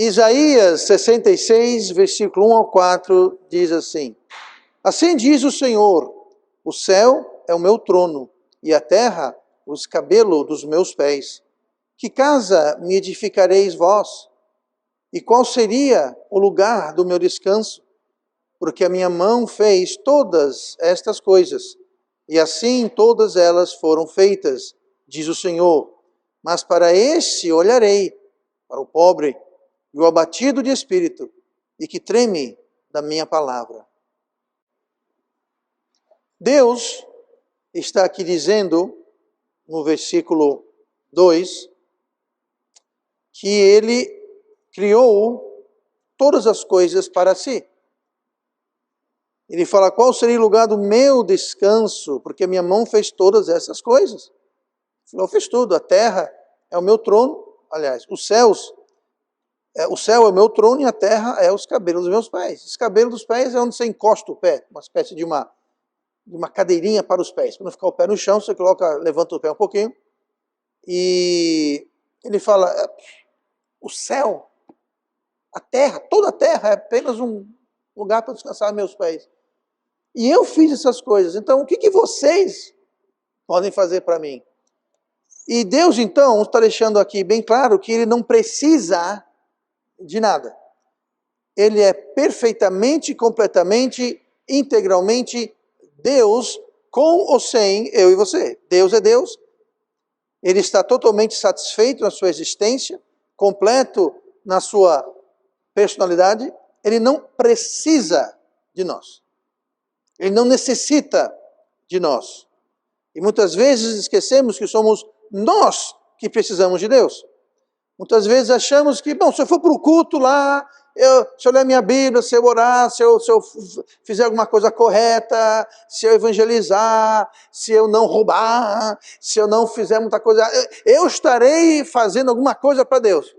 Isaías 66, versículo 1 ao 4, diz assim: Assim diz o Senhor, o céu é o meu trono, e a terra o escabelo dos meus pés. Que casa me edificareis vós? E qual seria o lugar do meu descanso? Porque a minha mão fez todas estas coisas, e assim todas elas foram feitas, diz o Senhor. Mas para esse olharei, para o pobre e o abatido de espírito, e que treme da minha palavra. Deus está aqui dizendo, no versículo 2, que Ele criou todas as coisas para si. Ele fala, qual seria o lugar do meu descanso? Porque a minha mão fez todas essas coisas. Eu fiz tudo, a terra é o meu trono, aliás, o céu é o meu trono e a terra é os cabelos dos meus pés. Os cabelos dos pés é onde você encosta o pé, uma espécie de uma cadeirinha para os pés. Para não ficar o pé no chão, você levanta o pé um pouquinho. E ele fala, o céu, a terra, toda a terra é apenas um lugar para descansar meus pés. E eu fiz essas coisas, então o que vocês podem fazer para mim? E Deus, então, está deixando aqui bem claro que Ele não precisa de nada. Ele é perfeitamente, completamente, integralmente Deus, com ou sem eu e você. Deus é Deus. Ele está totalmente satisfeito na sua existência, completo na sua personalidade. Ele não precisa de nós. Ele não necessita de nós. E muitas vezes esquecemos que somos nós que precisamos de Deus. Muitas vezes achamos que, bom, se eu for para o culto lá, se eu ler minha Bíblia, se eu orar, se eu fizer alguma coisa correta, se eu evangelizar, se eu não roubar, se eu não fizer muita coisa, eu estarei fazendo alguma coisa para Deus.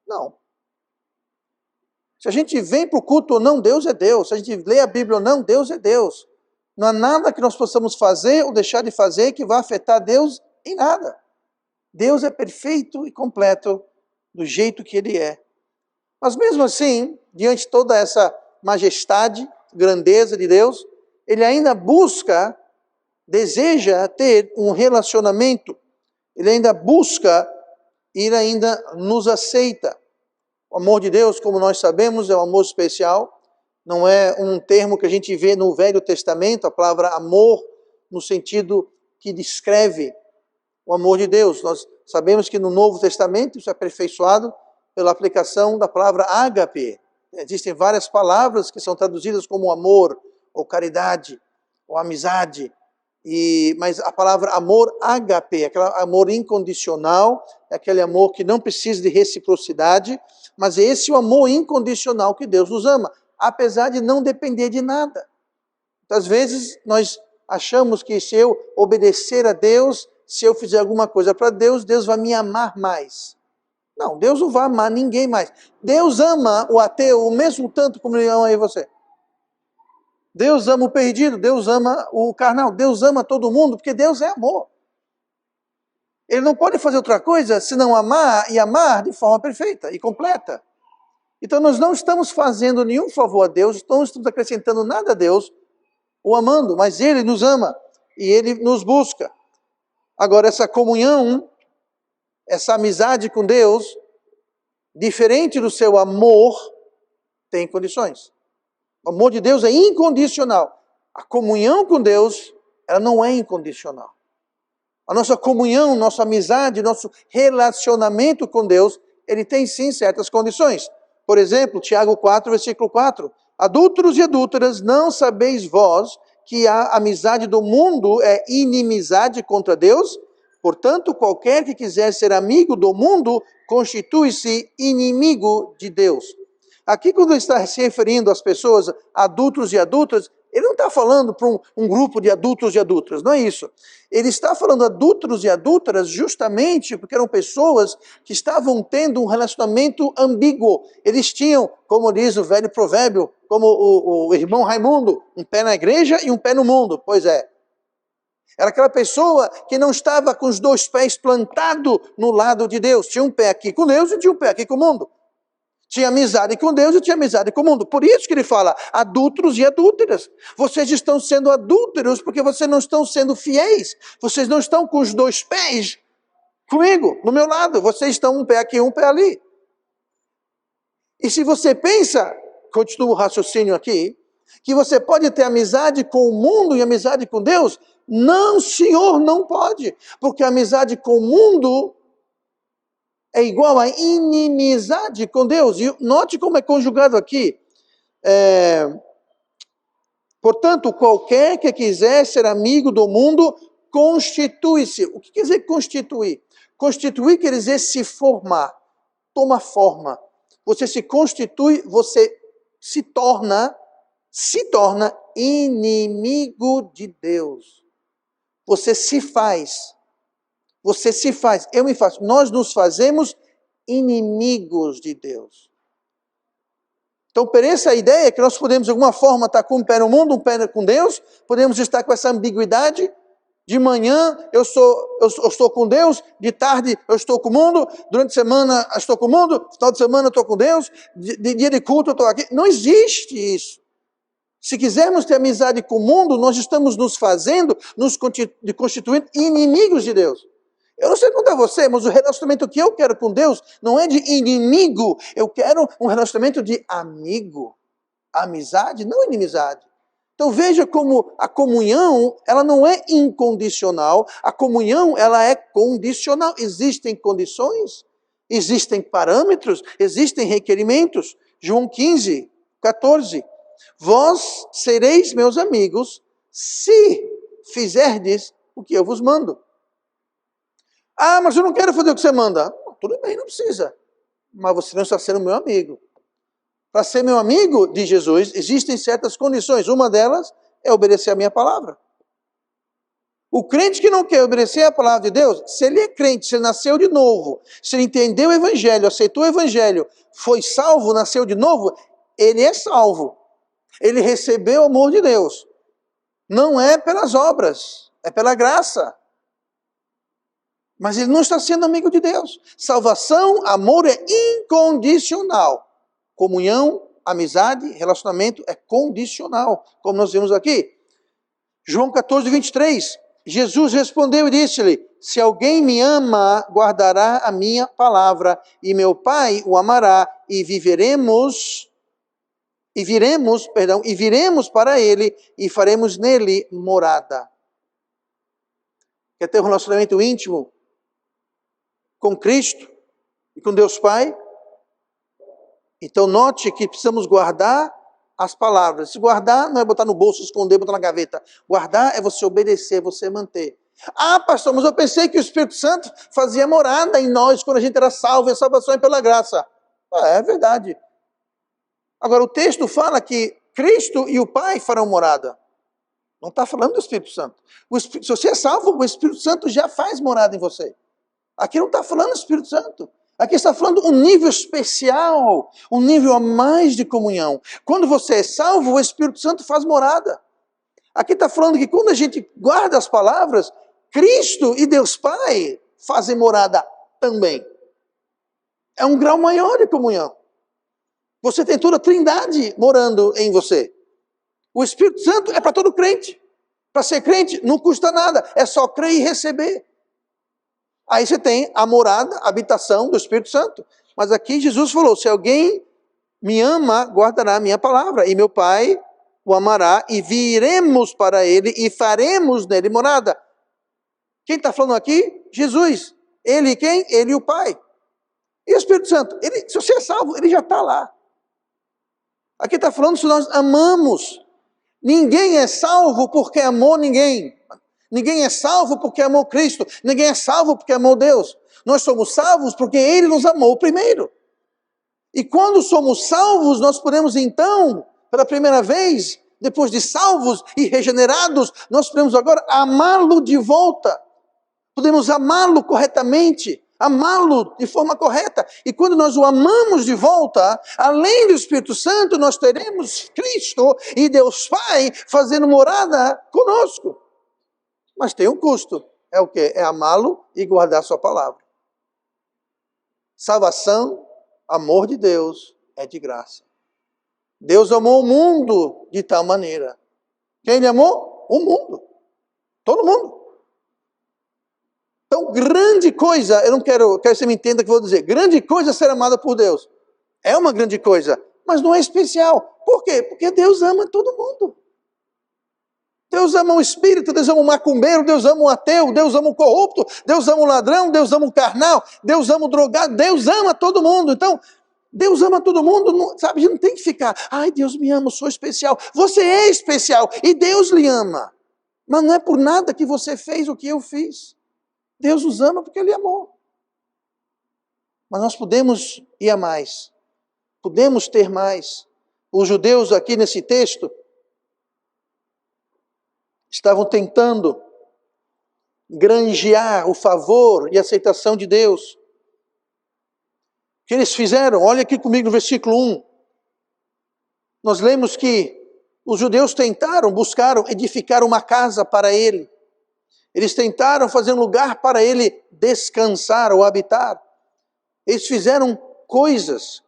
Não. Se a gente vem para o culto ou não, Deus é Deus. Se a gente lê a Bíblia ou não, Deus é Deus. Não há nada que nós possamos fazer ou deixar de fazer que vá afetar Deus em nada. Deus é perfeito e completo do jeito que Ele é. Mas mesmo assim, diante de toda essa majestade, grandeza de Deus, Ele ainda deseja ter um relacionamento. Ele ainda busca, Ele ainda nos aceita. O amor de Deus, como nós sabemos, é um amor especial. Não é um termo que a gente vê no Velho Testamento, a palavra amor, no sentido que descreve o amor de Deus. Nós sabemos que no Novo Testamento isso é aperfeiçoado pela aplicação da palavra ágape. Existem várias palavras que são traduzidas como amor, ou caridade, ou amizade. Mas a palavra amor ágape, aquele amor incondicional, é aquele amor que não precisa de reciprocidade, mas esse é o amor incondicional que Deus nos ama, apesar de não depender de nada. Muitas vezes nós achamos que se eu obedecer a Deus, se eu fizer alguma coisa para Deus, Deus vai me amar mais. Não, Deus não vai amar ninguém mais. Deus ama o ateu o mesmo tanto como Ele ama aí você. Deus ama o perdido, Deus ama o carnal, Deus ama todo mundo, porque Deus é amor. Ele não pode fazer outra coisa senão amar e amar de forma perfeita e completa. Então nós não estamos fazendo nenhum favor a Deus, não estamos acrescentando nada a Deus, o amando, mas Ele nos ama e Ele nos busca. Agora, essa comunhão, essa amizade com Deus, diferente do seu amor, tem condições. O amor de Deus é incondicional. A comunhão com Deus, ela não é incondicional. A nossa comunhão, nossa amizade, nosso relacionamento com Deus, ele tem sim certas condições. Por exemplo, Tiago 4, versículo 4. Adúlteros e adúlteras, não sabeis vós que a amizade do mundo é inimizade contra Deus? Portanto, qualquer que quiser ser amigo do mundo, constitui-se inimigo de Deus. Aqui, quando ele está se referindo às pessoas, adultos e adultas, ele não está falando para um grupo de adultos e adultas, não é isso. Ele está falando adultos e adultas justamente porque eram pessoas que estavam tendo um relacionamento ambíguo. Eles tinham, como diz o velho provérbio, como o irmão Raimundo, um pé na igreja e um pé no mundo. Pois é. Era aquela pessoa que não estava com os dois pés plantados no lado de Deus. Tinha um pé aqui com Deus e tinha um pé aqui com o mundo. Tinha amizade com Deus e tinha amizade com o mundo. Por isso que ele fala, adúlteros e adúlteras. Vocês estão sendo adúlteros porque vocês não estão sendo fiéis. Vocês não estão com os dois pés comigo, no meu lado. Vocês estão um pé aqui, um pé ali. E se você pensa, continua o raciocínio aqui, que você pode ter amizade com o mundo e amizade com Deus, não, senhor, não pode. Porque a amizade com o mundo é igual a inimizade com Deus. E note como é conjugado aqui. Portanto, qualquer que quiser ser amigo do mundo, constitui-se. O que quer dizer constituir? Constituir quer dizer se formar, toma forma. Você se constitui, você se torna inimigo de Deus. Você se faz, eu me faço. Nós nos fazemos inimigos de Deus. Então, por essa ideia que nós podemos de alguma forma estar com um pé no mundo, um pé com Deus, podemos estar com essa ambiguidade. De manhã eu estou com Deus, de tarde eu estou com o mundo, durante a semana eu estou com o mundo, final de semana eu estou com Deus, de dia de culto eu estou aqui. Não existe isso. Se quisermos ter amizade com o mundo, nós estamos nos fazendo, nos constituindo inimigos de Deus. Eu não sei quanto a você, mas o relacionamento que eu quero com Deus não é de inimigo, eu quero um relacionamento de amigo. Amizade, não inimizade. Então veja como a comunhão, ela não é incondicional, a comunhão, ela é condicional. Existem condições, existem parâmetros, existem requerimentos. João 15, 14. Vós sereis meus amigos se fizerdes o que eu vos mando. Ah, mas eu não quero fazer o que você manda. Tudo bem, não precisa. Mas você não está sendo meu amigo. Para ser meu amigo de Jesus, existem certas condições. Uma delas é obedecer a minha palavra. O crente que não quer obedecer a palavra de Deus, se ele é crente, se ele nasceu de novo, se ele entendeu o evangelho, aceitou o evangelho, foi salvo, nasceu de novo, ele é salvo. Ele recebeu o amor de Deus. Não é pelas obras, é pela graça. Mas ele não está sendo amigo de Deus. Salvação, amor é incondicional. Comunhão, amizade, relacionamento é condicional, como nós vimos aqui. João 14, 23. Jesus respondeu e disse-lhe, se alguém me ama, guardará a minha palavra, e meu Pai o amará, e viremos para ele, e faremos nele morada. Quer ter um relacionamento íntimo com Cristo e com Deus Pai? Então note que precisamos guardar as palavras. Se guardar não é botar no bolso, esconder, botar na gaveta. Guardar é você obedecer, você manter. Ah, pastor, mas eu pensei que o Espírito Santo fazia morada em nós quando a gente era salvo, e a salvação é pela graça. É verdade. Agora o texto fala que Cristo e o Pai farão morada. Não está falando do Espírito Santo. Se você é salvo, o Espírito Santo já faz morada em você. Aqui não está falando do Espírito Santo. Aqui está falando um nível especial, um nível a mais de comunhão. Quando você é salvo, o Espírito Santo faz morada. Aqui está falando que quando a gente guarda as palavras, Cristo e Deus Pai fazem morada também. É um grau maior de comunhão. Você tem toda a Trindade morando em você. O Espírito Santo é para todo crente. Para ser crente não custa nada, é só crer e receber. Aí você tem a morada, a habitação do Espírito Santo. Mas aqui Jesus falou, se alguém me ama, guardará a minha palavra, e meu Pai o amará, e viremos para ele, e faremos nele morada. Quem está falando aqui? Jesus. Ele quem? Ele e o Pai. E o Espírito Santo? Ele, se você é salvo, ele já está lá. Aqui está falando se nós amamos. Ninguém é salvo porque amou ninguém. Ninguém é salvo porque amou Cristo. Ninguém é salvo porque amou Deus. Nós somos salvos porque Ele nos amou primeiro. E quando somos salvos, nós podemos então, pela primeira vez, depois de salvos e regenerados, nós podemos agora amá-lo de volta. Podemos amá-lo corretamente, amá-lo de forma correta. E quando nós o amamos de volta, além do Espírito Santo, nós teremos Cristo e Deus Pai fazendo morada conosco. Mas tem um custo. É o quê? É amá-lo e guardar a sua palavra. Salvação, amor de Deus, é de graça. Deus amou o mundo de tal maneira. Quem Ele amou? O mundo. Todo mundo. Então, grande coisa, eu não quero que você me entenda o que eu vou dizer. Grande coisa é ser amada por Deus. É uma grande coisa, mas não é especial. Por quê? Porque Deus ama todo mundo. Deus ama o espírito, Deus ama o macumbeiro, Deus ama o ateu, Deus ama o corrupto, Deus ama o ladrão, Deus ama o carnal, Deus ama o drogado, Deus ama todo mundo. Então, Deus ama todo mundo, não, sabe? A gente não tem que ficar, ai, Deus me ama, eu sou especial. Você é especial e Deus lhe ama. Mas não é por nada que você fez o que eu fiz. Deus nos ama porque Ele amou. Mas nós podemos ir a mais. Podemos ter mais. Os judeus aqui nesse texto estavam tentando granjear o favor e a aceitação de Deus. O que eles fizeram? Olha aqui comigo no versículo 1. Nós lemos que os judeus buscaram edificar uma casa para ele. Eles tentaram fazer um lugar para ele descansar ou habitar. Eles fizeram coisas.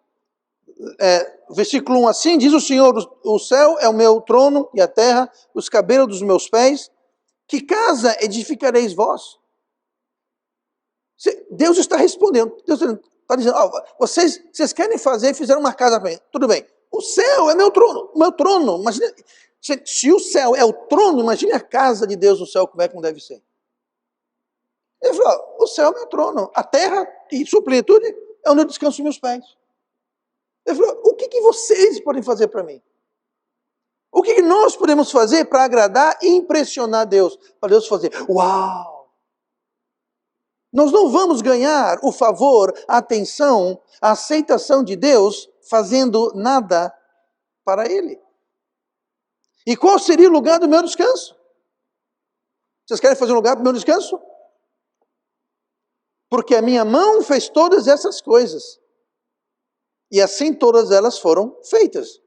Versículo 1, assim diz o Senhor, o céu é o meu trono e a terra, os cabelos dos meus pés. Que casa edificareis vós? Deus está respondendo. Deus está dizendo, vocês querem fazer, fizeram uma casa para mim. Tudo bem. O céu é meu trono. Meu trono. Imagina, se o céu é o trono, imagine a casa de Deus no céu, como é que não deve ser. Ele falou, o céu é meu trono. A terra e sua plenitude é onde eu descanso meus pés. Ele falou, o que vocês podem fazer para mim? O que nós podemos fazer para agradar e impressionar Deus? Para Deus fazer, uau! Nós não vamos ganhar o favor, a atenção, a aceitação de Deus fazendo nada para Ele. E qual seria o lugar do meu descanso? Vocês querem fazer um lugar para o meu descanso? Porque a minha mão fez todas essas coisas. E assim todas elas foram feitas.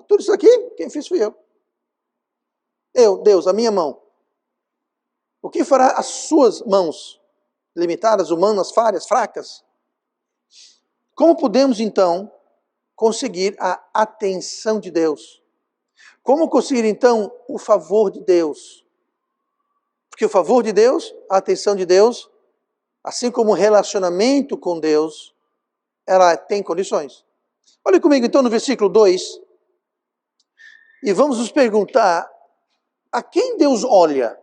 Tudo isso aqui, quem fez fui eu. Eu, Deus, a minha mão. O que fará as suas mãos? Limitadas, humanas, falhas, fracas? Como podemos, então, conseguir a atenção de Deus? Como conseguir, então, o favor de Deus? Porque o favor de Deus, a atenção de Deus, assim como o relacionamento com Deus, ela tem condições. Olha comigo, então, no versículo 2. E vamos nos perguntar, a quem Deus olha?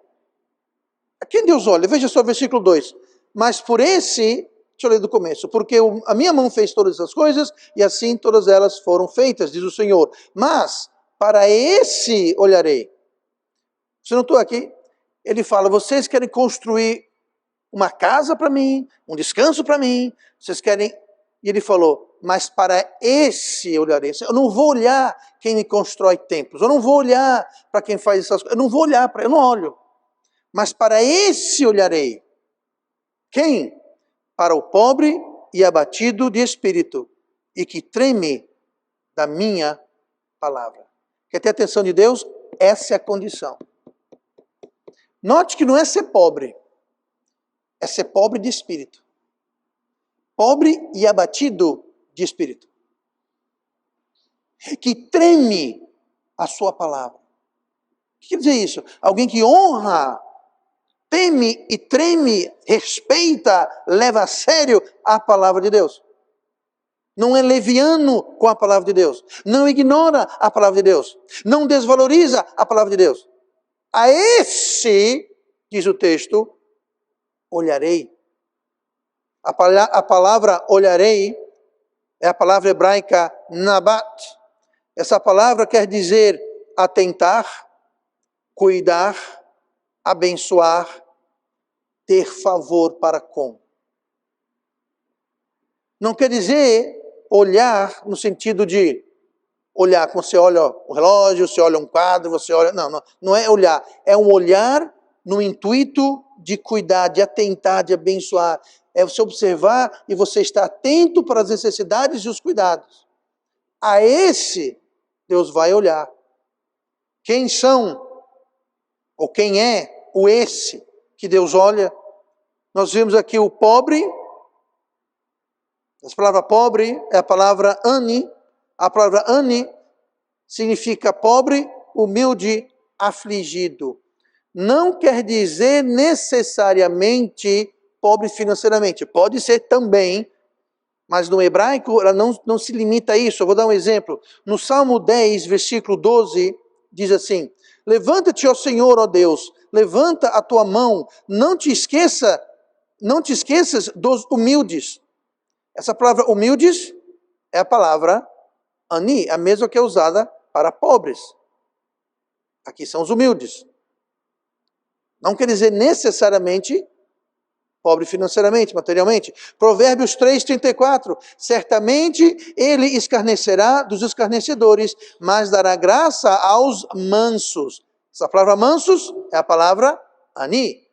A quem Deus olha? Veja só o versículo 2. Mas por esse, deixa eu ler do começo, porque a minha mão fez todas essas coisas, e assim todas elas foram feitas, diz o Senhor. Mas para esse olharei. Você notou aqui? Ele fala, vocês querem construir uma casa para mim, um descanso para mim, vocês querem... E ele falou, mas para esse olharei. Eu não vou olhar quem me constrói templos, eu não vou olhar para quem faz essas coisas, eu não vou olhar para, eu não olho. Mas para esse olharei. Quem? Para o pobre e abatido de espírito, e que treme da minha palavra. Quer ter a atenção de Deus? Essa é a condição. Note que não é ser pobre, é ser pobre de espírito. Pobre e abatido de espírito. Que treme a sua palavra. O que quer dizer isso? Alguém que honra, teme e treme, respeita, leva a sério a palavra de Deus. Não é leviano com a palavra de Deus. Não ignora a palavra de Deus. Não desvaloriza a palavra de Deus. A esse, diz o texto, olharei. A palavra olharei é a palavra hebraica nabat. Essa palavra quer dizer atentar, cuidar, abençoar, ter favor para com. Não quer dizer olhar no sentido de olhar, como você olha o relógio, você olha um quadro, você olha... Não é olhar. É um olhar no intuito de cuidar, de atentar, de abençoar. É você observar e você estar atento para as necessidades e os cuidados. A esse, Deus vai olhar. Quem são, ou quem é o esse que Deus olha? Nós vimos aqui o pobre Essa palavra pobre é a palavra ani. A palavra ani significa pobre, humilde, afligido. Não quer dizer necessariamente pobre financeiramente. Pode ser também, mas no hebraico ela não se limita a isso. Eu vou dar um exemplo. No Salmo 10, versículo 12, diz assim: levanta-te, ó Senhor, ó Deus, levanta a tua mão, não te esqueças dos humildes. Essa palavra humildes é a palavra ani, a mesma que é usada para pobres. Aqui são os humildes. Não quer dizer necessariamente pobre financeiramente, materialmente. Provérbios 3:34. Certamente ele escarnecerá dos escarnecedores, mas dará graça aos mansos. Essa palavra mansos é a palavra ani,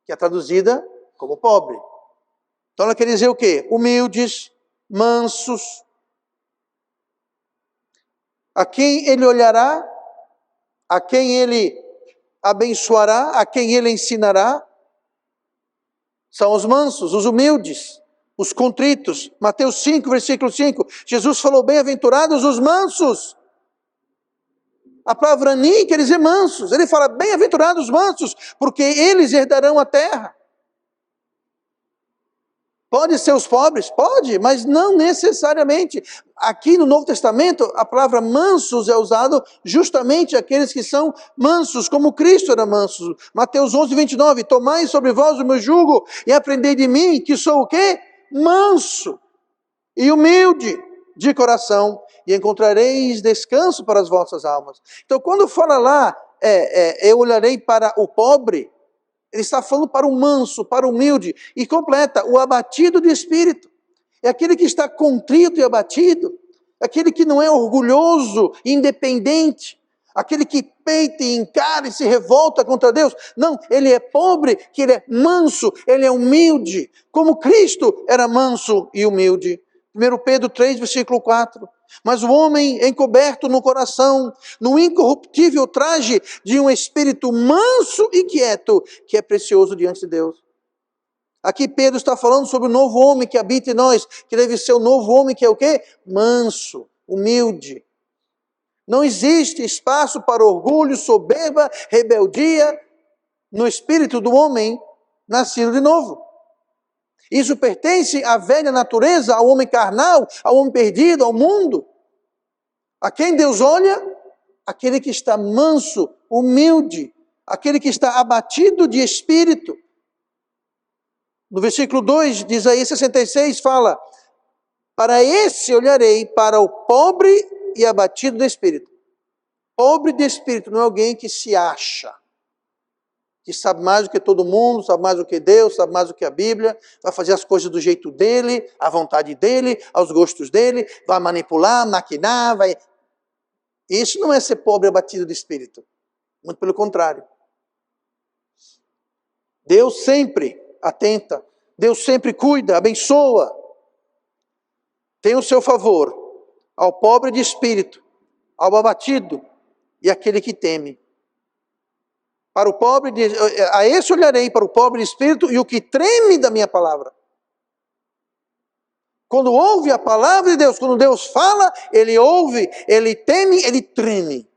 que é traduzida como pobre. Então ela quer dizer o quê? Humildes, mansos. A quem ele olhará, a quem ele abençoará, a quem ele ensinará, são os mansos, os humildes, os contritos. Mateus 5, versículo 5. Jesus falou: bem-aventurados os mansos. A palavra ani quer dizer mansos. Ele fala: bem-aventurados os mansos, porque eles herdarão a terra. Pode ser os pobres? Pode, mas não necessariamente. Aqui no Novo Testamento, a palavra mansos é usada justamente aqueles que são mansos, como Cristo era manso. Mateus 11:29, tomai sobre vós o meu jugo e aprendei de mim, que sou o quê? Manso e humilde de coração, e encontrareis descanso para as vossas almas. Então, quando fala lá, eu olharei para o pobre, ele está falando para o manso, para o humilde, e completa: o abatido de espírito. É aquele que está contrito e abatido, aquele que não é orgulhoso, independente, aquele que peita e encara e se revolta contra Deus. Não, ele é pobre, que ele é manso, ele é humilde, como Cristo era manso e humilde. 1 Pedro 3, versículo 4. Mas o homem encoberto no coração, no incorruptível traje de um espírito manso e quieto, que é precioso diante de Deus. Aqui Pedro está falando sobre o novo homem que habita em nós, que deve ser o novo homem que é o quê? Manso, humilde. Não existe espaço para orgulho, soberba, rebeldia no espírito do homem nascido de novo. Isso pertence à velha natureza, ao homem carnal, ao homem perdido, ao mundo. A quem Deus olha? Aquele que está manso, humilde, aquele que está abatido de espírito. No versículo 2 de Isaías 66 fala: para esse olharei, para o pobre e abatido de espírito. Pobre de espírito não é alguém que se acha, que sabe mais do que todo mundo, sabe mais do que Deus, sabe mais do que a Bíblia, vai fazer as coisas do jeito dele, à vontade dele, aos gostos dele, vai manipular, maquinar, vai... Isso não é ser pobre e abatido de espírito. Muito pelo contrário. Deus sempre atenta, Deus sempre cuida, abençoa. Tem o seu favor ao pobre de espírito, ao abatido e àquele que teme. Para o pobre, a esse olharei, para o pobre de espírito e o que treme da minha palavra. Quando ouve a palavra de Deus, quando Deus fala, ele ouve, ele teme, ele treme.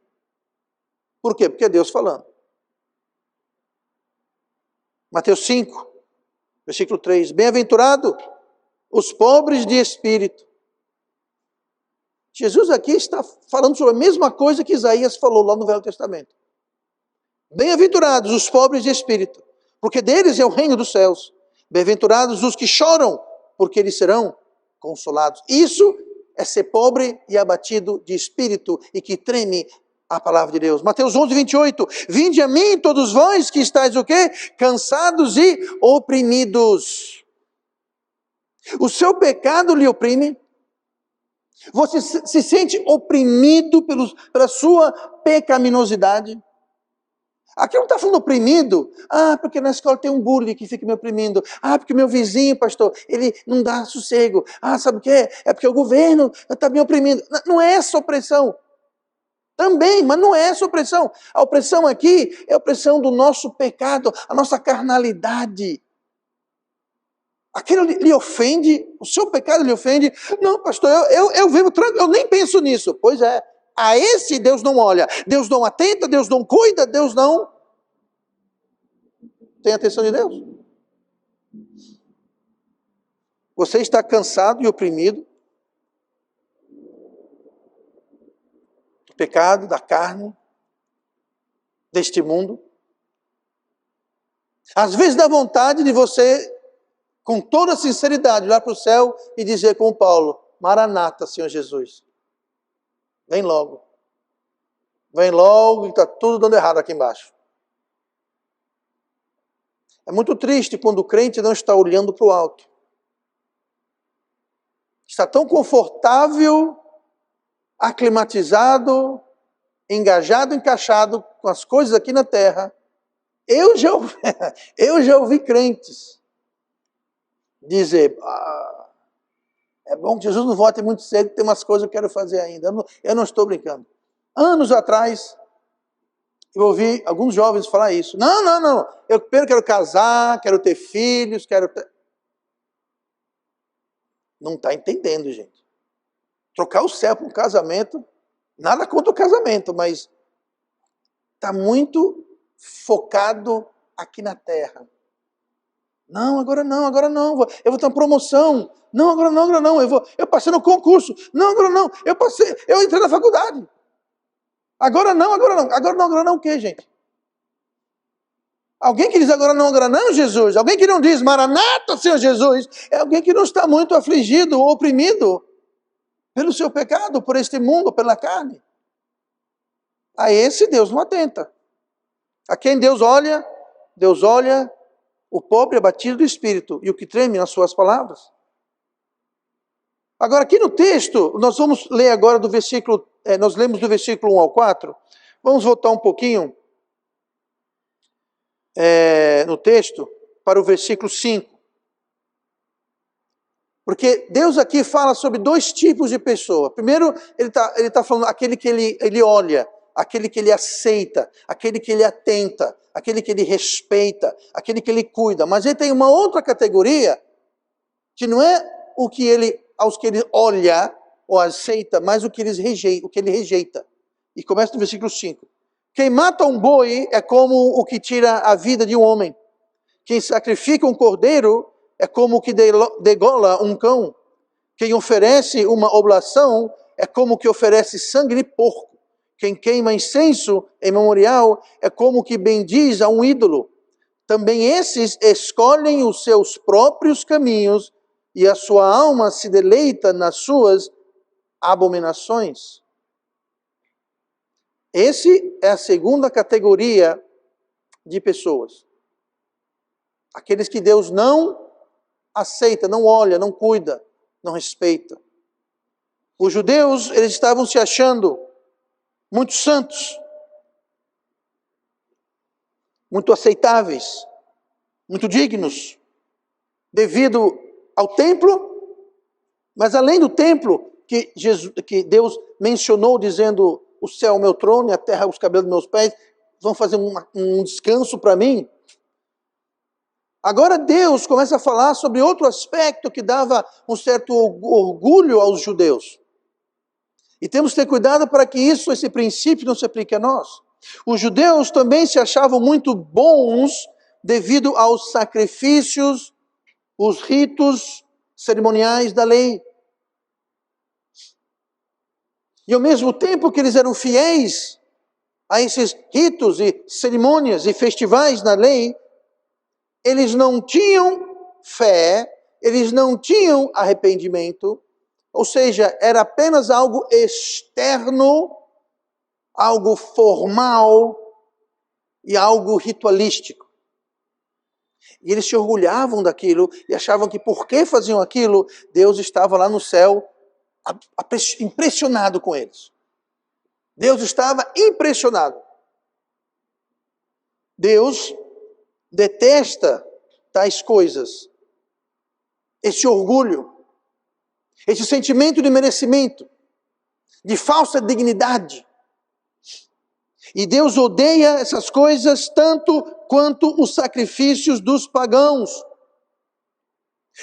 Por quê? Porque é Deus falando. Mateus 5, versículo 3. Bem-aventurado os pobres de espírito. Jesus aqui está falando sobre a mesma coisa que Isaías falou lá no Velho Testamento. Bem-aventurados os pobres de espírito, porque deles é o reino dos céus. Bem-aventurados os que choram, porque eles serão consolados. Isso é ser pobre e abatido de espírito e que treme a palavra de Deus. Mateus 11:28. Vinde a mim todos vós que estáis o quê? Cansados e oprimidos. O seu pecado lhe oprime? Você se sente oprimido pela sua pecaminosidade? Aqui não está falando oprimido. Porque na escola tem um bullying que fica me oprimindo. Porque meu vizinho, pastor, ele não dá sossego. Sabe o quê? É porque o governo está me oprimindo. Não é essa opressão. Também, mas não é essa opressão. A opressão aqui é a opressão do nosso pecado, a nossa carnalidade. Aquilo lhe ofende? O seu pecado lhe ofende? Não, pastor, eu vivo tranquilo, eu nem penso nisso. Pois é, a esse Deus não olha. Deus não atenta, Deus não cuida, Deus não tem atenção de Deus. Você está cansado e oprimido do pecado, da carne, deste mundo. Às vezes dá vontade de você, com toda sinceridade, olhar para o céu e dizer com Paulo: Maranata, Senhor Jesus. Vem logo. Vem logo e está tudo dando errado aqui embaixo. É muito triste quando o crente não está olhando para o alto. Está tão confortável, aclimatizado, engajado, encaixado com as coisas aqui na terra. Eu já ouvi crentes dizer: é bom que Jesus não volte muito cedo, tem umas coisas que eu quero fazer ainda. Eu não estou brincando. Anos atrás, eu ouvi alguns jovens falar isso. Não. Eu primeiro quero casar, quero ter filhos, Não está entendendo, gente. Trocar o céu por um casamento, nada contra o casamento, mas está muito focado aqui na terra. Não, agora não. Eu vou ter uma promoção. Não, agora não. Eu passei no concurso. Não, agora não. Eu entrei na faculdade. Agora não. Agora não o quê, gente? Alguém que diz agora não, Jesus. Alguém que não diz Maranata, Senhor Jesus. É alguém que não está muito afligido ou oprimido pelo seu pecado, por este mundo, pela carne. A esse Deus não atenta. A quem Deus olha o pobre abatido do espírito e o que treme nas suas palavras. Agora, aqui no texto, nós vamos ler agora do versículo, nós lemos do versículo 1 ao 4. Vamos voltar um pouquinho no texto para o versículo 5. Porque Deus aqui fala sobre dois tipos de pessoa. Primeiro, ele tá falando aquele que ele olha, aquele que ele aceita, aquele que ele atenta, aquele que ele respeita, aquele que ele cuida. Mas ele tem uma outra categoria, que não é aos que ele olha ou aceita, mas o que ele rejeita. E começa no versículo 5. Quem mata um boi é como o que tira a vida de um homem. Quem sacrifica um cordeiro é como o que degola um cão. Quem oferece uma oblação é como o que oferece sangue de porco. Quem queima incenso em memorial é como que bendiz a um ídolo. Também esses escolhem os seus próprios caminhos e a sua alma se deleita nas suas abominações. Esse é a segunda categoria de pessoas. Aqueles que Deus não aceita, não olha, não cuida, não respeita. Os judeus, eles estavam se achando muito santos, muito aceitáveis, muito dignos, devido ao templo, mas além do templo, que Deus mencionou dizendo: o céu é o meu trono e a terra os cabelos dos meus pés, vão fazer um descanso para mim. Agora Deus começa a falar sobre outro aspecto que dava um certo orgulho aos judeus. E temos que ter cuidado para que esse princípio não se aplique a nós. Os judeus também se achavam muito bons devido aos sacrifícios, os ritos cerimoniais da lei. E ao mesmo tempo que eles eram fiéis a esses ritos e cerimônias e festivais na lei, eles não tinham fé, eles não tinham arrependimento, ou seja, era apenas algo externo, algo formal e algo ritualístico. E eles se orgulhavam daquilo e achavam que porque faziam aquilo, Deus estava lá no céu impressionado com eles. Deus estava impressionado. Deus detesta tais coisas. Esse orgulho, esse sentimento de merecimento, de falsa dignidade. E Deus odeia essas coisas tanto quanto os sacrifícios dos pagãos.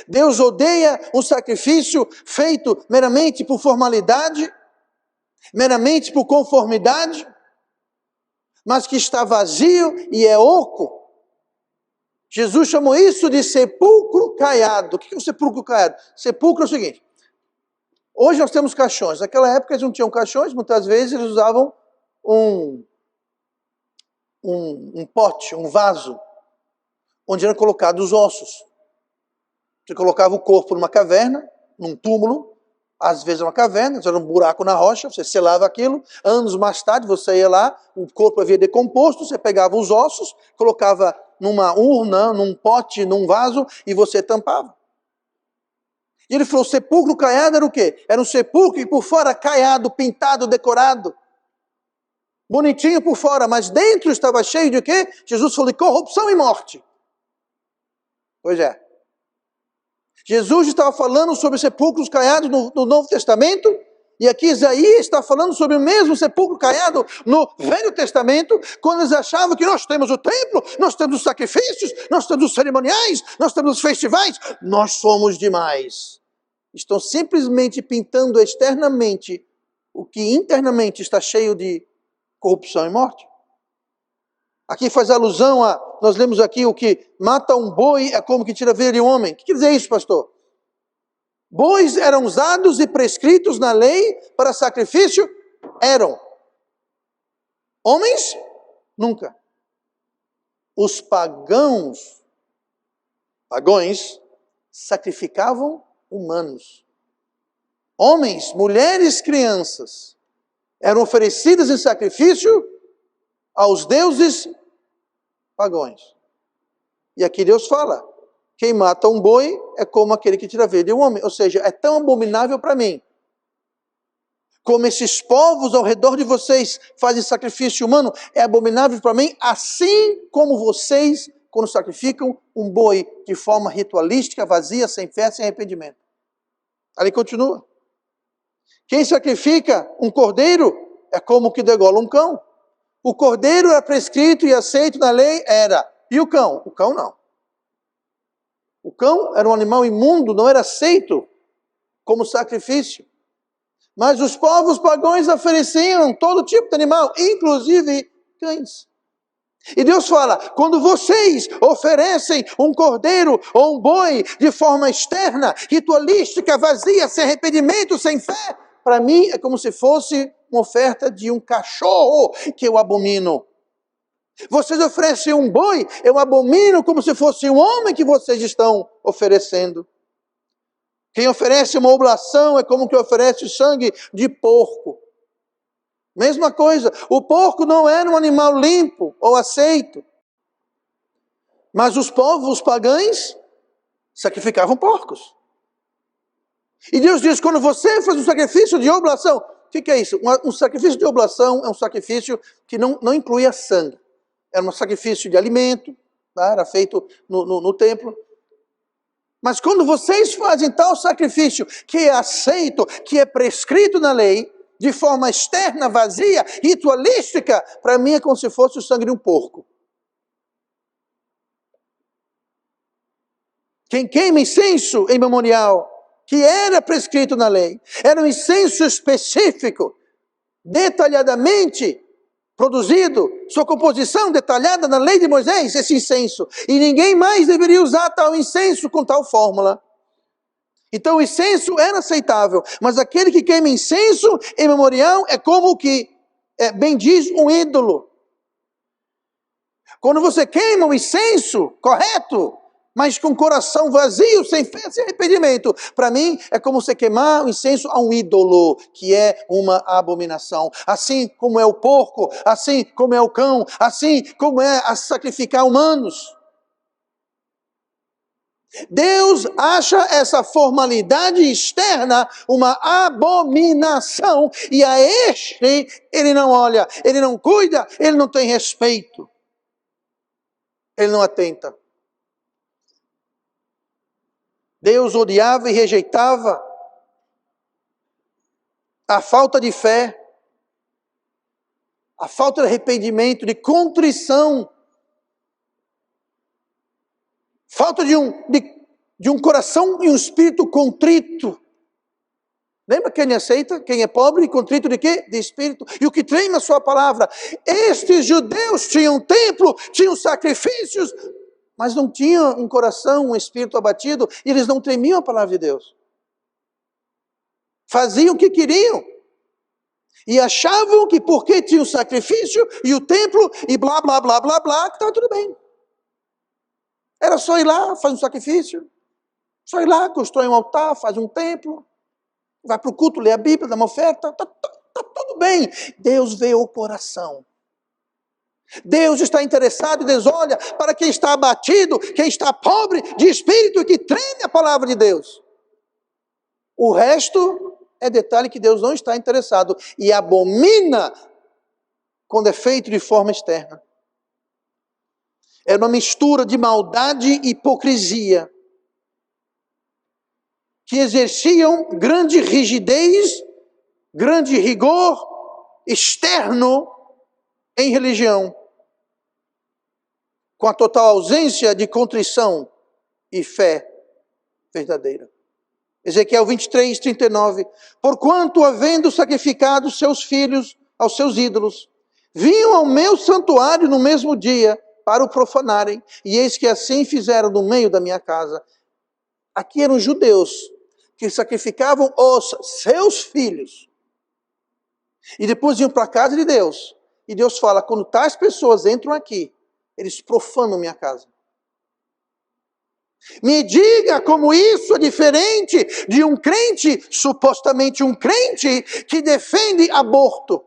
Deus odeia um sacrifício feito meramente por formalidade, meramente por conformidade, mas que está vazio e é oco. Jesus chamou isso de sepulcro caiado. O que é um sepulcro caiado? Sepulcro é o seguinte: hoje nós temos caixões. Naquela época eles não tinham caixões, muitas vezes eles usavam um pote, um vaso, onde eram colocados os ossos. Você colocava o corpo numa caverna, num túmulo, às vezes uma caverna, era um buraco na rocha, você selava aquilo, anos mais tarde você ia lá, o corpo havia decomposto, você pegava os ossos, colocava numa urna, num pote, num vaso, e você tampava. E ele falou, sepulcro caiado era o quê? Era um sepulcro que por fora caiado, pintado, decorado, bonitinho por fora, mas dentro estava cheio de quê? Jesus falou de corrupção e morte. Pois é. Jesus estava falando sobre sepulcros caiados no Novo Testamento, e aqui Isaías está falando sobre o mesmo sepulcro caiado no Velho Testamento, quando eles achavam que nós temos o templo, nós temos os sacrifícios, nós temos os cerimoniais, nós temos os festivais, nós somos demais. Estão simplesmente pintando externamente o que internamente está cheio de corrupção e morte. Aqui faz alusão nós lemos aqui o que mata um boi é como que tira a vida de um homem. O que quer dizer isso, pastor? Bois eram usados e prescritos na lei para sacrifício? Eram. Homens? Nunca. Os pagãos, sacrificavam humanos. Homens, mulheres, crianças eram oferecidas em sacrifício aos deuses pagãos. E aqui Deus fala, quem mata um boi é como aquele que tira a vida de um homem. Ou seja, é tão abominável para mim, como esses povos ao redor de vocês fazem sacrifício humano, é abominável para mim, assim como vocês, quando sacrificam um boi de forma ritualística, vazia, sem fé, sem arrependimento. Ali continua. Quem sacrifica um cordeiro é como que degola um cão. O cordeiro era prescrito e aceito na lei, era. E o cão? O cão não. O cão era um animal imundo, não era aceito como sacrifício. Mas os povos pagãos ofereciam todo tipo de animal, inclusive cães. E Deus fala, quando vocês oferecem um cordeiro ou um boi de forma externa, ritualística, vazia, sem arrependimento, sem fé, para mim é como se fosse uma oferta de um cachorro que eu abomino. Vocês oferecem um boi, eu abomino como se fosse um homem que vocês estão oferecendo. Quem oferece uma oblação é como que oferece sangue de porco. Mesma coisa, o porco não era um animal limpo ou aceito. Mas os povos pagãos sacrificavam porcos. E Deus diz, quando você faz um sacrifício de oblação, o que é isso? Um sacrifício de oblação é um sacrifício que não incluía sangue. Era um sacrifício de alimento, tá? Era feito no templo. Mas quando vocês fazem tal sacrifício que é aceito, que é prescrito na lei, de forma externa, vazia, ritualística, para mim é como se fosse o sangue de um porco. Quem queima incenso em memorial, que era prescrito na lei, era um incenso específico, detalhadamente produzido, sua composição detalhada na lei de Moisés, esse incenso. E ninguém mais deveria usar tal incenso com tal fórmula. Então o incenso era aceitável, mas aquele que queima incenso em memorial é como que, bem diz, um ídolo. Quando você queima o incenso, correto, mas com o coração vazio, sem fé, sem arrependimento, para mim é como você queimar o incenso a um ídolo, que é uma abominação. Assim como é o porco, assim como é o cão, assim como é a sacrificar humanos. Deus acha essa formalidade externa uma abominação, e a este ele não olha, ele não cuida, ele não tem respeito, ele não atenta. Deus odiava e rejeitava a falta de fé, a falta de arrependimento, de contrição, falta de de um coração e um espírito contrito. Lembra quem aceita? Quem é pobre e contrito de quê? De espírito. E o que treme a sua palavra. Estes judeus tinham templo, tinham sacrifícios, mas não tinham um coração, um espírito abatido, e eles não tremiam a palavra de Deus. Faziam o que queriam. E achavam que porque tinha o sacrifício e o templo e blá, blá, blá, blá, blá, que estava tudo bem. Era só ir lá, faz um sacrifício. Só ir lá, constrói um altar, faz um templo. Vai para o culto, lê a Bíblia, dá uma oferta, está tudo bem. Deus vê o coração. Deus está interessado e Deus olha para quem está abatido, quem está pobre de espírito e que treme a palavra de Deus. O resto é detalhe que Deus não está interessado e abomina quando é feito de forma externa. É uma mistura de maldade e hipocrisia, que exerciam grande rigidez, grande rigor externo em religião, com a total ausência de contrição e fé verdadeira. Ezequiel 23, 39. Porquanto, havendo sacrificado seus filhos aos seus ídolos, vinham ao meu santuário no mesmo dia para o profanarem, e eis que assim fizeram no meio da minha casa. Aqui eram judeus que sacrificavam os seus filhos e depois iam para a casa de Deus. E Deus fala, quando tais pessoas entram aqui, eles profanam minha casa. Me diga como isso é diferente de um crente, supostamente um crente, que defende aborto.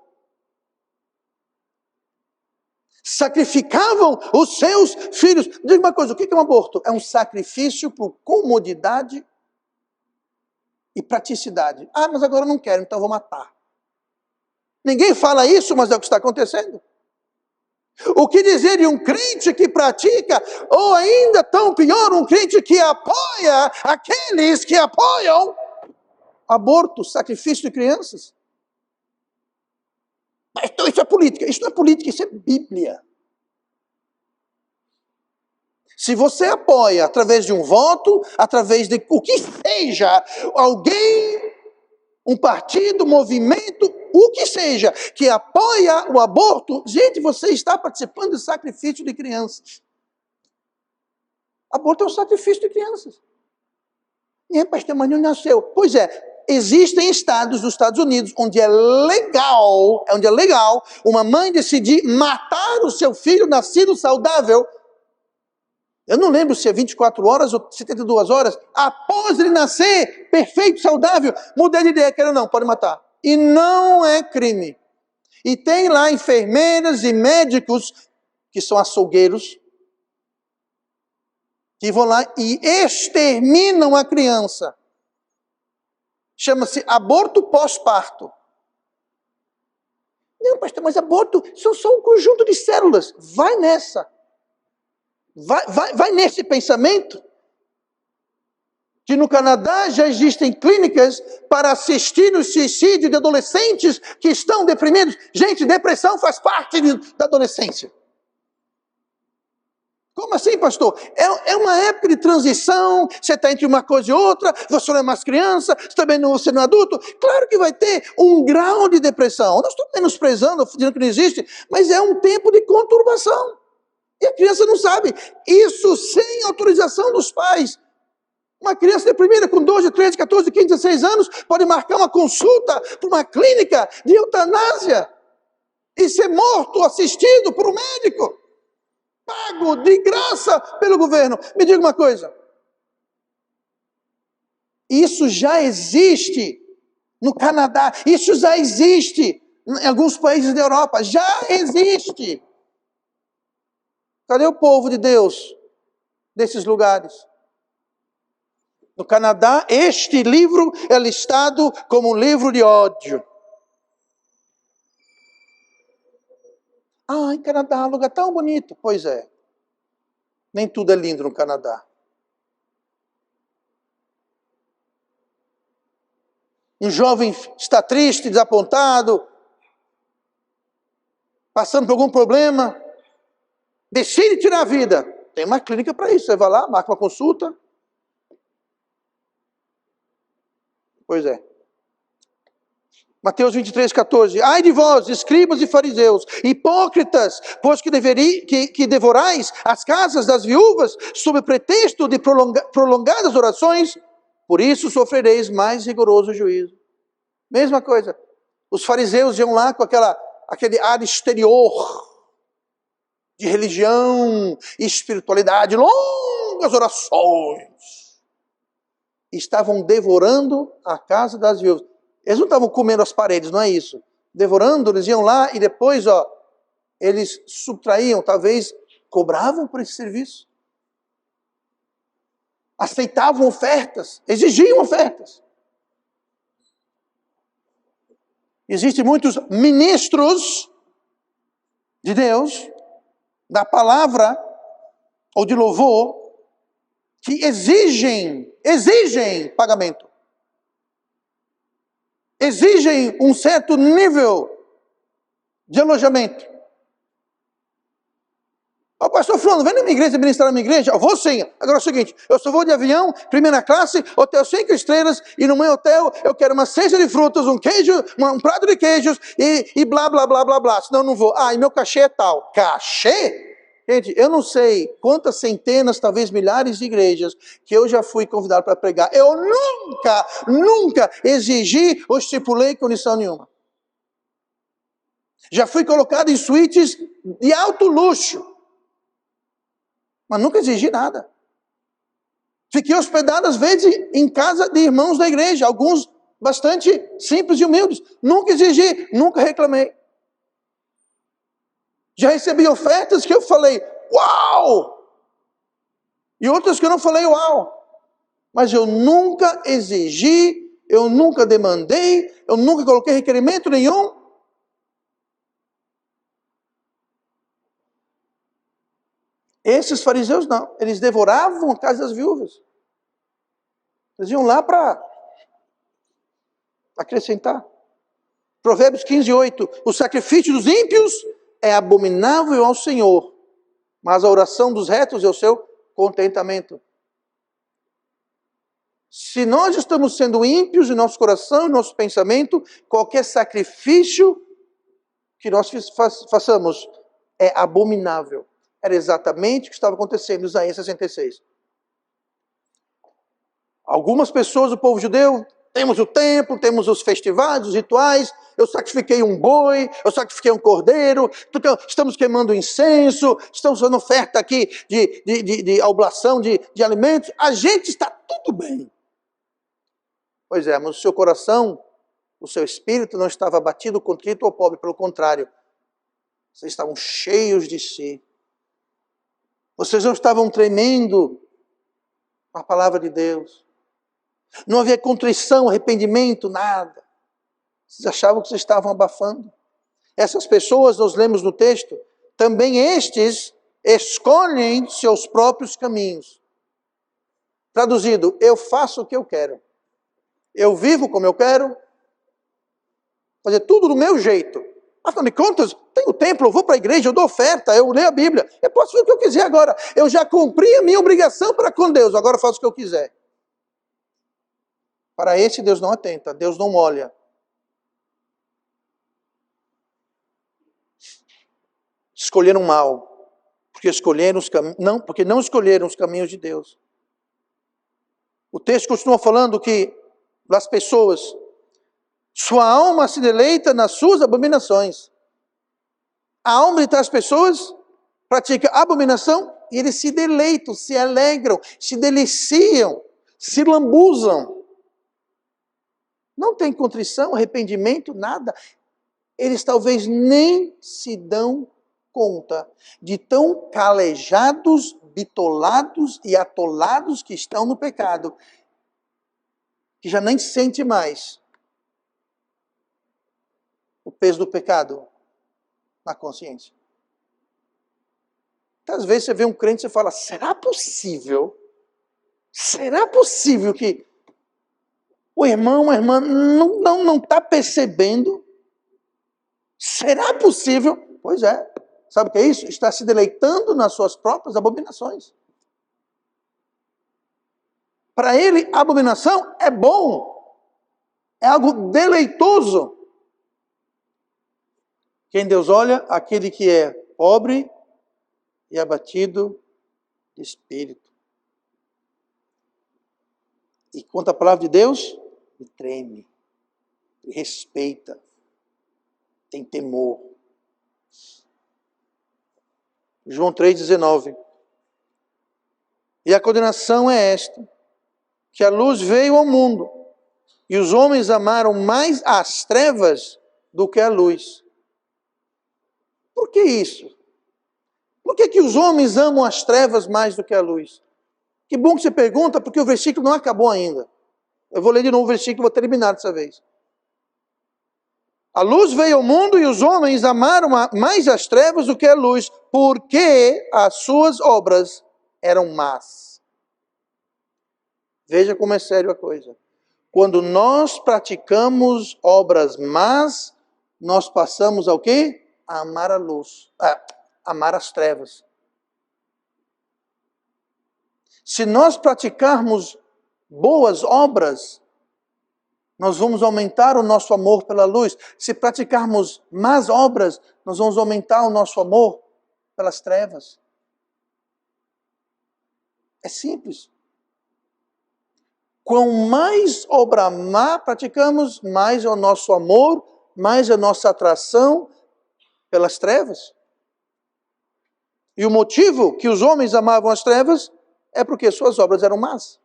Sacrificavam os seus filhos. Diga uma coisa, o que é um aborto? É um sacrifício por comodidade e praticidade. Ah, mas agora eu não quero, então eu vou matar. Ninguém fala isso, mas é o que está acontecendo. O que dizer de um crente que pratica, ou ainda tão pior, um crente que apoia aqueles que apoiam aborto, sacrifício de crianças? Mas então isso é política. Isso não é política, isso é Bíblia. Se você apoia através de um voto, através de o que seja, alguém, um partido, movimento, o que seja, que apoia o aborto, gente, você está participando do sacrifício de crianças. Aborto é um sacrifício de crianças. E pastor, mas não nasceu. Pois é, existem estados dos Estados Unidos onde é legal uma mãe decidir matar o seu filho nascido saudável. Eu não lembro se é 24 horas ou 72 horas, após ele nascer, perfeito, saudável, mudei de ideia, quero não, pode matar. E não é crime. E tem lá enfermeiras e médicos, que são açougueiros, que vão lá e exterminam a criança. Chama-se aborto pós-parto. Não, pastor, mas aborto são só um conjunto de células. Vai nessa. Vai nesse pensamento. Que no Canadá já existem clínicas para assistir o suicídio de adolescentes que estão deprimidos. Gente, depressão faz parte da adolescência. Como assim, pastor? É uma época de transição, você está entre uma coisa e outra, você não é mais criança, você não é adulto. Claro que vai ter um grau de depressão. Eu não estou menosprezando, dizendo que não existe, mas é um tempo de conturbação. E a criança não sabe. Isso sem autorização dos pais. Uma criança deprimida com 12, 13, 14, 15, 16 anos pode marcar uma consulta para uma clínica de eutanásia e ser morto, assistido por um médico, pago de graça pelo governo. Me diga uma coisa. Isso já existe no Canadá. Isso já existe em alguns países da Europa. Já existe. Cadê o povo de Deus desses lugares? No Canadá, este livro é listado como um livro de ódio. Ah, em Canadá, um lugar tão bonito. Pois é. Nem tudo é lindo no Canadá. Um jovem está triste, desapontado, passando por algum problema, decide tirar a vida. Tem uma clínica para isso. Você vai lá, marca uma consulta. Pois é. Mateus 23, 14. Ai de vós, escribas e fariseus, hipócritas, pois que devorais as casas das viúvas, sob pretexto de prolongadas orações, por isso sofrereis mais rigoroso juízo. Mesma coisa. Os fariseus iam lá com aquele ar exterior de religião e espiritualidade, longas orações. Estavam devorando a casa das viúvas. Eles não estavam comendo as paredes, não é isso. Devorando, eles iam lá e depois, eles subtraíam, talvez cobravam por esse serviço. Aceitavam ofertas, exigiam ofertas. Existem muitos ministros de Deus, da palavra ou de louvor, que exigem pagamento. Exigem um certo nível de alojamento. O pastor fulano, vem na minha igreja ministrar na minha igreja? Eu vou sim. Agora é o seguinte, eu só vou de avião, primeira classe, hotel 5 estrelas, e no meu hotel eu quero uma cesta de frutas, um queijo, um prato de queijos, e blá, blá, blá, blá, blá. Senão eu não vou. E meu cachê é tal. Cachê? Gente, eu não sei quantas centenas, talvez milhares de igrejas que eu já fui convidado para pregar. Eu nunca exigi ou estipulei condição nenhuma. Já fui colocado em suítes de alto luxo, mas nunca exigi nada. Fiquei hospedado às vezes em casa de irmãos da igreja, alguns bastante simples e humildes. Nunca exigi, nunca reclamei. Já recebi ofertas que eu falei, uau! E outras que eu não falei, uau! Mas eu nunca exigi, eu nunca demandei, eu nunca coloquei requerimento nenhum. Esses fariseus não, eles devoravam a casa das viúvas. Eles iam lá para acrescentar. Provérbios 15, 8. O sacrifício dos ímpios é abominável ao Senhor, mas a oração dos retos é o seu contentamento. Se nós estamos sendo ímpios em nosso coração, em nosso pensamento, qualquer sacrifício que nós façamos é abominável. Era exatamente o que estava acontecendo em Isaías 66. Algumas pessoas do povo judeu, temos o templo, temos os festivais, os rituais, eu sacrifiquei um boi, eu sacrifiquei um cordeiro, estamos queimando incenso, estamos fazendo oferta aqui de oblação de alimentos, a gente está tudo bem. Pois é, mas o seu coração, o seu espírito não estava abatido, contrito ou pobre, pelo contrário, vocês estavam cheios de si. Vocês não estavam tremendo com a palavra de Deus. Não havia contrição, arrependimento, nada. Vocês achavam que vocês estavam abafando. Essas pessoas, nós lemos no texto, também estes escolhem seus próprios caminhos. Traduzido, eu faço o que eu quero. Eu vivo como eu quero. Fazer tudo do meu jeito. Afinal de contas, tenho templo, eu vou para a igreja, eu dou oferta, eu leio a Bíblia. Eu posso fazer o que eu quiser agora. Eu já cumpri a minha obrigação para com Deus, agora eu faço o que eu quiser. Para esse Deus não atenta, Deus não olha. Escolheram mal, porque não escolheram os caminhos de Deus. O texto continua falando que das pessoas, sua alma se deleita nas suas abominações. A alma de tais pessoas pratica abominação e eles se deleitam, se alegram, se deliciam, se lambuzam. Não tem contrição, arrependimento, nada. Eles talvez nem se dão conta de tão calejados, bitolados e atolados que estão no pecado, que já nem sente mais o peso do pecado na consciência. Então, às vezes você vê um crente e você fala, será possível que o irmão, a irmã não está percebendo? Será possível? Pois é. Sabe o que é isso? Está se deleitando nas suas próprias abominações. Para ele, a abominação é bom. É algo deleitoso. Quem Deus olha, aquele que é pobre e abatido de espírito. E quanto à palavra de Deus, ele treme, ele respeita, tem temor. João 3,19. E a condenação é esta, que a luz veio ao mundo, e os homens amaram mais as trevas do que a luz. Por que isso? Por que os homens amam as trevas mais do que a luz? Que bom que você pergunta, porque o versículo não acabou ainda. Eu vou ler de novo o versículo e vou terminar dessa vez. A luz veio ao mundo e os homens amaram mais as trevas do que a luz, porque as suas obras eram más. Veja como é sério a coisa. Quando nós praticamos obras más, nós passamos ao quê? A amar a luz, a amar as trevas. Se nós praticarmos boas obras, nós vamos aumentar o nosso amor pela luz. Se praticarmos más obras, nós vamos aumentar o nosso amor pelas trevas. É simples. Quanto mais obra má praticamos, mais é o nosso amor, mais é a nossa atração pelas trevas. E o motivo que os homens amavam as trevas é porque suas obras eram más.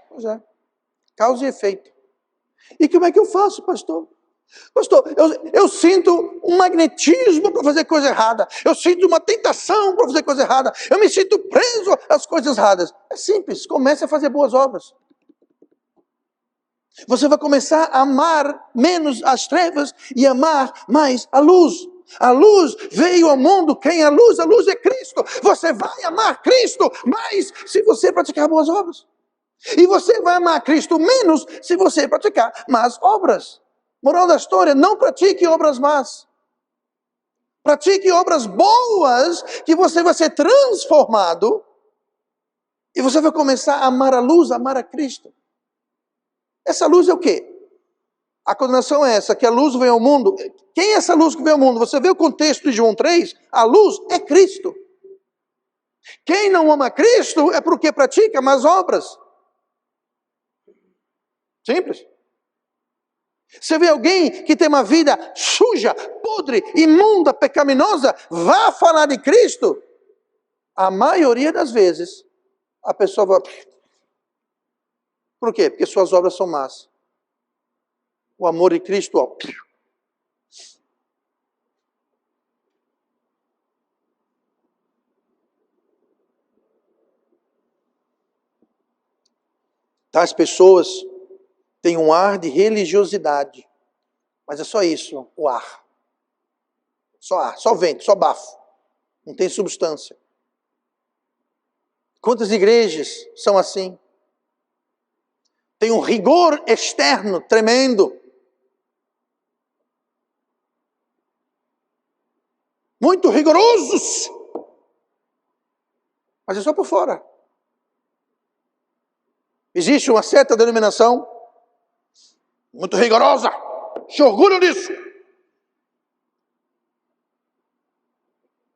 Pois é. Causa e efeito. E como é que eu faço, pastor? Pastor, eu sinto um magnetismo para fazer coisa errada. Eu sinto uma tentação para fazer coisa errada. Eu me sinto preso às coisas erradas. É simples, comece a fazer boas obras. Você vai começar a amar menos as trevas e amar mais a luz. A luz veio ao mundo. Quem é a luz? A luz é Cristo. Você vai amar Cristo mais se você praticar boas obras. E você vai amar Cristo menos se você praticar más obras. Moral da história, não pratique obras más. Pratique obras boas que você vai ser transformado e você vai começar a amar a luz, a amar a Cristo. Essa luz é o quê? A condenação é essa, que a luz veio ao mundo. Quem é essa luz que veio ao mundo? Você vê o contexto de João 3? A luz é Cristo. Quem não ama Cristo é porque pratica más obras. Simples. Você vê alguém que tem uma vida suja, podre, imunda, pecaminosa, vá falar de Cristo. A maioria das vezes, a pessoa vai... Por quê? Porque suas obras são más. O amor de Cristo, ó. Tais pessoas têm um ar de religiosidade. Mas é só isso, o ar. Só ar, só vento, só bafo. Não tem substância. Quantas igrejas são assim? Tem um rigor externo tremendo. Muito rigorosos. Mas é só por fora. Existe uma certa denominação muito rigorosa. Se orgulham disso.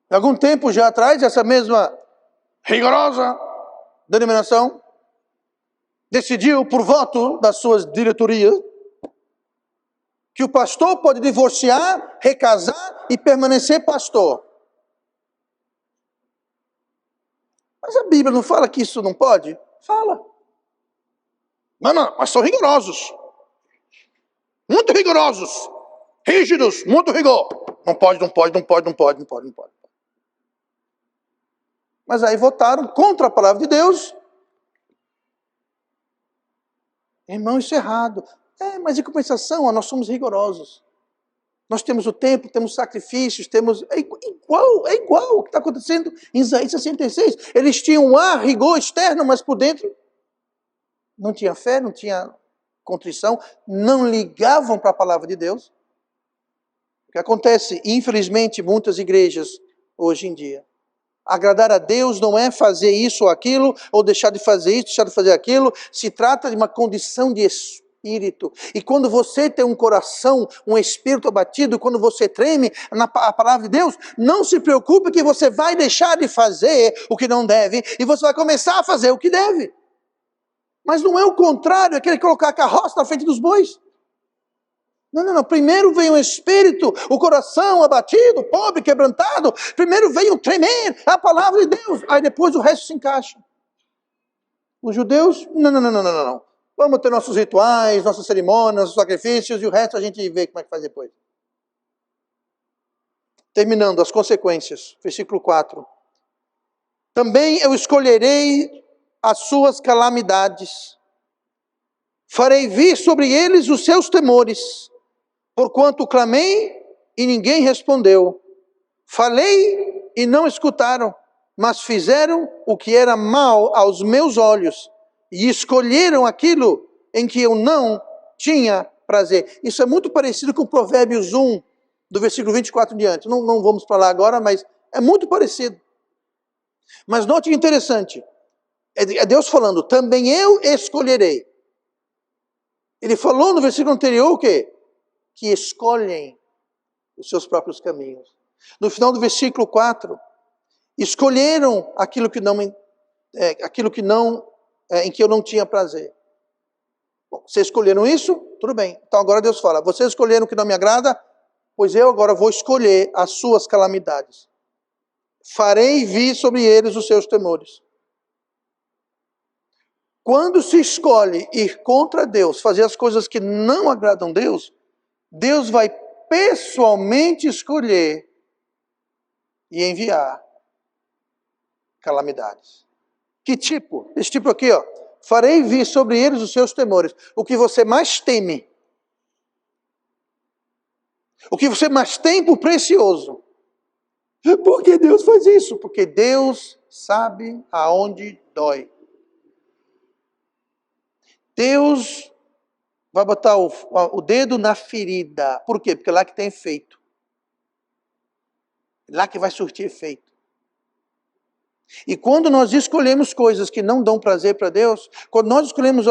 Algum tempo já atrás, essa mesma rigorosa denominação decidiu, por voto das suas diretorias, que o pastor pode divorciar, recasar e permanecer pastor. Mas a Bíblia não fala que isso não pode? Fala. Mas são rigorosos. Muito rigorosos. Rígidos, muito rigor. Não pode. Mas aí votaram contra a palavra de Deus. Irmão, isso é errado. Mas em compensação, nós somos rigorosos. Nós temos o templo, temos sacrifícios, temos... É igual o que está acontecendo em Isaías 66. Eles tinham um ar, rigor externo, mas por dentro não tinha fé, não tinha contrição, não ligavam para a palavra de Deus. O que acontece, infelizmente, em muitas igrejas hoje em dia. Agradar a Deus não é fazer isso ou aquilo, ou deixar de fazer isso, deixar de fazer aquilo. Se trata de uma condição de espírito. E quando você tem um coração, um espírito abatido, quando você treme na palavra de Deus, não se preocupe que você vai deixar de fazer o que não deve, e você vai começar a fazer o que deve. Mas não é o contrário, é querer colocar a carroça na frente dos bois. Não. Primeiro vem o espírito, o coração abatido, pobre, quebrantado. Primeiro vem o tremer, a palavra de Deus. Aí depois o resto se encaixa. Os judeus, não. Vamos ter nossos rituais, nossas cerimônias, nossos sacrifícios, e o resto a gente vê como é que faz depois. Terminando, as consequências. Versículo 4. Também eu escolherei as suas calamidades. Farei vir sobre eles os seus temores. Porquanto clamei e ninguém respondeu. Falei e não escutaram, mas fizeram o que era mal aos meus olhos e escolheram aquilo em que eu não tinha prazer. Isso é muito parecido com Provérbios 1, do versículo 24 em diante. Não vamos para lá agora, mas é muito parecido. Mas note que interessante. É Deus falando, também eu escolherei. Ele falou no versículo anterior o quê? Que escolhem os seus próprios caminhos. No final do versículo 4, escolheram aquilo que não, em que eu não tinha prazer. Bom, vocês escolheram isso? Tudo bem. Então agora Deus fala, vocês escolheram o que não me agrada? Pois eu agora vou escolher as suas calamidades. Farei vir sobre eles os seus temores. Quando se escolhe ir contra Deus, fazer as coisas que não agradam a Deus, Deus vai pessoalmente escolher e enviar calamidades. Que tipo? Esse tipo aqui, ó. Farei vir sobre eles os seus temores. O que você mais teme. O que você mais tem por precioso. Por que Deus faz isso? Porque Deus sabe aonde dói. Deus vai botar o dedo na ferida. Por quê? Porque é lá que tem efeito. É lá que vai surtir efeito. E quando nós escolhemos coisas que não dão prazer para Deus, quando nós escolhemos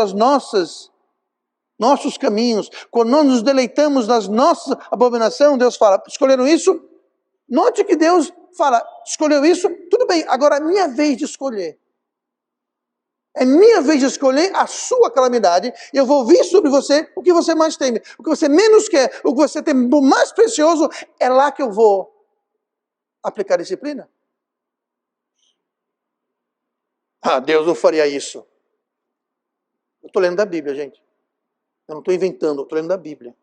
nossos caminhos, quando nós nos deleitamos nas nossas abominações, Deus fala, escolheram isso? Note que Deus fala, escolheu isso? Tudo bem, agora é minha vez de escolher. É minha vez de escolher a sua calamidade, e eu vou vir sobre você o que você mais teme, o que você menos quer, o que você tem do mais precioso, é lá que eu vou aplicar disciplina. Ah, Deus não faria isso. Eu estou lendo da Bíblia, gente. Eu não estou inventando, eu estou lendo da Bíblia.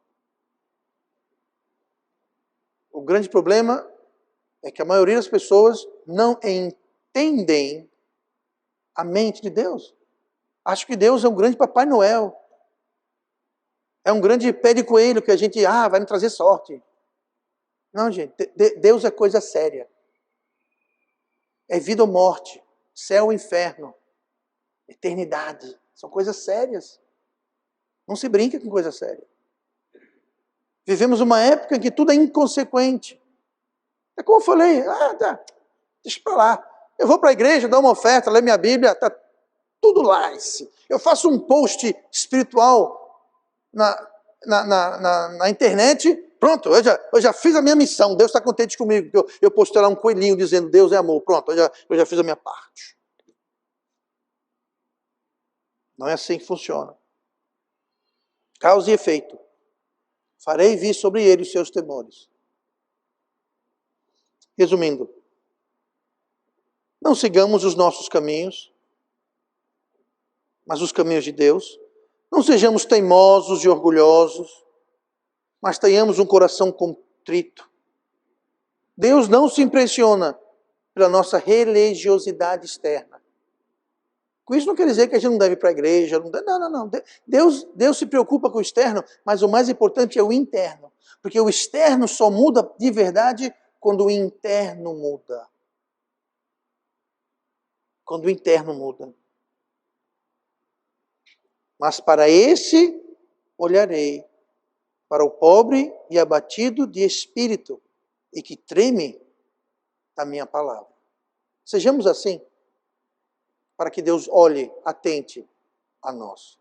O grande problema é que a maioria das pessoas não entendem a mente de Deus. Acho que Deus é um grande Papai Noel. É um grande pé de coelho que a gente, vai me trazer sorte. Não, gente, Deus é coisa séria. É vida ou morte, céu ou inferno, eternidade. São coisas sérias. Não se brinca com coisa séria. Vivemos uma época em que tudo é inconsequente. É como eu falei, deixa pra lá. Eu vou para a igreja, dou uma oferta, leio minha Bíblia, tá tudo lá. Eu faço um post espiritual na internet, pronto, eu já fiz a minha missão, Deus está contente comigo. Eu postei lá um coelhinho dizendo Deus é amor, pronto, eu já fiz a minha parte. Não é assim que funciona. Causa e efeito. Farei vir sobre ele os seus temores. Resumindo, não sigamos os nossos caminhos, mas os caminhos de Deus. Não sejamos teimosos e orgulhosos, mas tenhamos um coração contrito. Deus não se impressiona pela nossa religiosidade externa. Com isso não quer dizer que a gente não deve ir para a igreja. Não. Deus se preocupa com o externo, mas o mais importante é o interno. Porque o externo só muda de verdade quando o interno muda. Quando o interno muda. Mas para esse olharei, para o pobre e abatido de espírito, e que treme da minha palavra. Sejamos assim, para que Deus olhe, atente a nós.